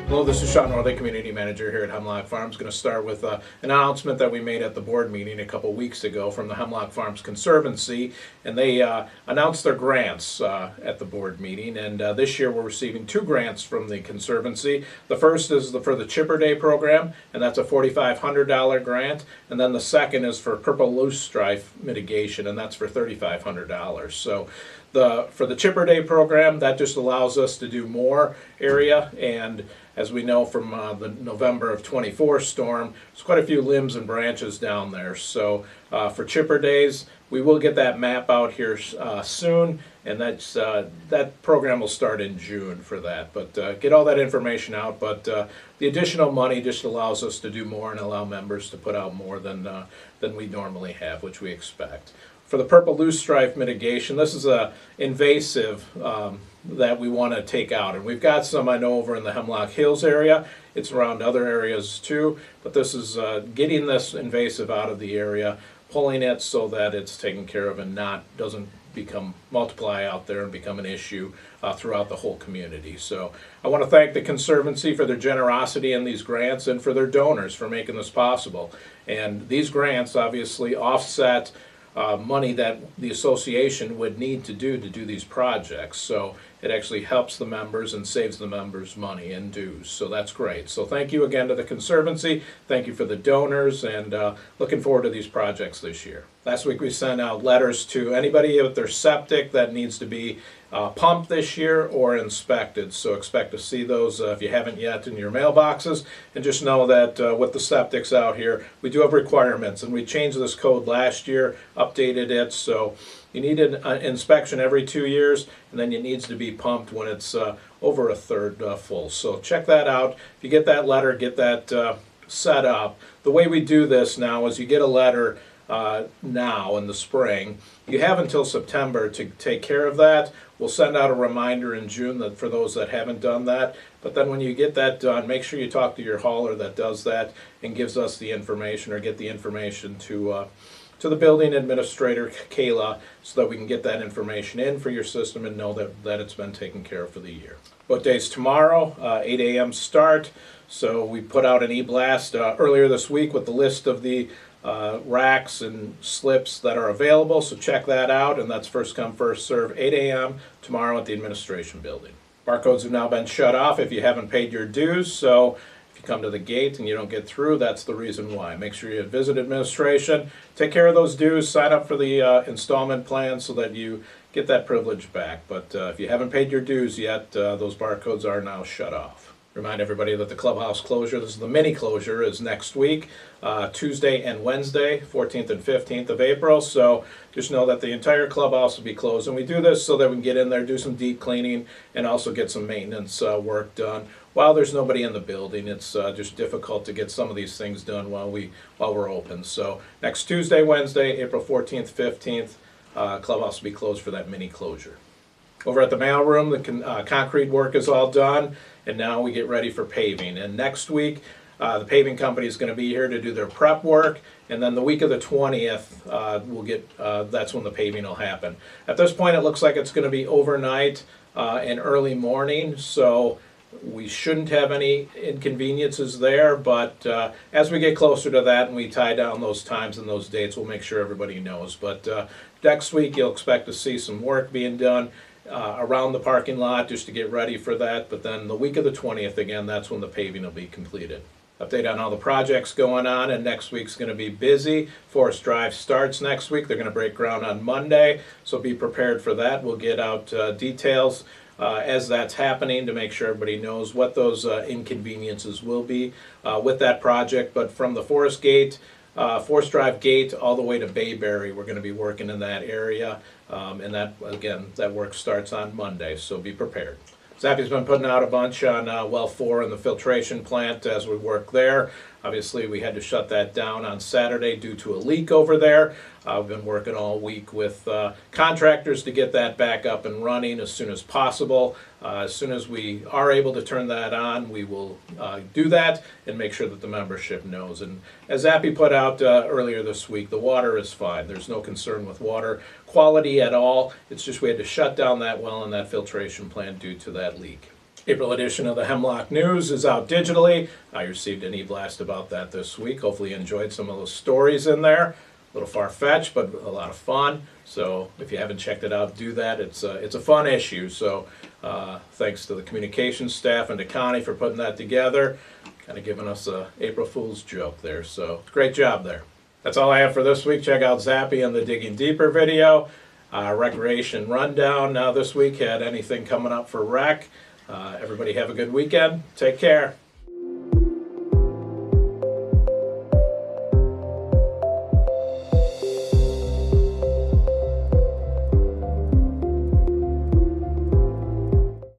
Hello, this is Shaun Nordlie, Community Manager here at Hemlock Farms. Going to start with an announcement that we made at the board meeting a couple weeks ago from the Hemlock Farms Conservancy, and they announced their grants at the board meeting. And this year we're receiving 2 grants from the Conservancy. The first is for the Chipper Day program, and that's a $4,500 grant. And then the second is for purple loosestrife mitigation, and that's for $3,500. So for the Chipper Day program, that just allows us to do more area, and as we know from the November of '24 storm, there's quite a few limbs and branches down there. So for Chipper Days, we will get that map out here soon, and that program will start in June for that. But get all that information out. But the additional money just allows us to do more and allow members to put out more than we normally have, which we expect. For the purple loosestrife mitigation, this is a invasive that we want to take out, and we've got some I know over in the Hemlock Hills area. It's around other areas too, but this is getting this invasive out of the area, pulling it so that it's taken care of and doesn't multiply out there and become an issue throughout the whole community. So I want to thank the Conservancy for their generosity in these grants and for their donors for making this possible. And these grants obviously offset money that the association would need to do these projects. So it actually helps the members and saves the members money and dues. So that's great. So thank you again to the Conservancy. Thank you for the donors, and looking forward to these projects this year. Last week we sent out letters to anybody with their septic that needs to be pumped this year or inspected. So expect to see those if you haven't yet in your mailboxes. And just know that with the septics out here, we do have requirements, and we changed this code last year, updated it. So you need an inspection every 2 years, and then it needs to be pumped when it's over a third full. So check that out. If you get that letter, get that set up. The way we do this now is you get a letter now in the spring. You have until September to take care of that. We'll send out a reminder in June for those that haven't done that. But then when you get that done, make sure you talk to your hauler that does that and gives us the information, or get the information to the building administrator, Kayla, so that we can get that information in for your system and know that it's been taken care of for the year. Boat day's tomorrow, 8 a.m. start. So we put out an e-blast earlier this week with the list of the racks and slips that are available. So check that out, and that's first come, first serve, 8 a.m. tomorrow at the administration building. Barcodes have now been shut off if you haven't paid your dues. So if you come to the gate and you don't get through, that's the reason why. Make sure you visit administration, take care of those dues, sign up for the installment plan so that you get that privilege back. But if you haven't paid your dues yet, those barcodes are now shut off. Remind everybody that the clubhouse closure, this is the mini closure, is next week, Tuesday and Wednesday, 14th and 15th of April. So just know that the entire clubhouse will be closed. And we do this so that we can get in there, do some deep cleaning, and also get some maintenance work done while there's nobody in the building. It's just difficult to get some of these things done while we're open. So next Tuesday, Wednesday, April 14th, 15th, clubhouse will be closed for that mini closure. Over at the mailroom, the concrete work is all done, and now we get ready for paving. And next week, the paving company is going to be here to do their prep work, and then the week of the 20th, that's when the paving will happen. At this point, it looks like it's going to be overnight and early morning, so we shouldn't have any inconveniences there. But as we get closer to that and we tie down those times and those dates, we'll make sure everybody knows. But next week, you'll expect to see some work being done around the parking lot just to get ready for that. But then the week of the 20th, again, that's when the paving will be completed. Update on all the projects going on, and next week's going to be busy. Forest Drive starts next week. They're going to break ground on Monday, so be prepared for that. We'll get out details as that's happening to make sure everybody knows what those inconveniences will be with that project. But from the Forest Drive gate all the way to Bayberry, we're going to be working in that area, and that work starts on Monday, so be prepared. Zappy's been putting out a bunch on well 4 and the filtration plant as we work there. Obviously, we had to shut that down on Saturday due to a leak over there. We've been working all week with contractors to get that back up and running as soon as possible. As soon as we are able to turn that on, we will do that and make sure that the membership knows. And as Zappy put out earlier this week, the water is fine. There's no concern with water quality at all. It's just we had to shut down that well and that filtration plant due to that leak. April edition of the Hemlock News is out digitally. I received an e-blast about that this week. Hopefully you enjoyed some of those stories in there. A little far-fetched, but a lot of fun. So if you haven't checked it out, do that. It's a fun issue. So thanks to the communications staff and to Connie for putting that together. Kind of giving us a April Fool's joke there. So great job there. That's all I have for this week. Check out Zappy and the Digging Deeper video. Recreation Rundown this week had anything coming up for rec. Everybody have a good weekend. Take care.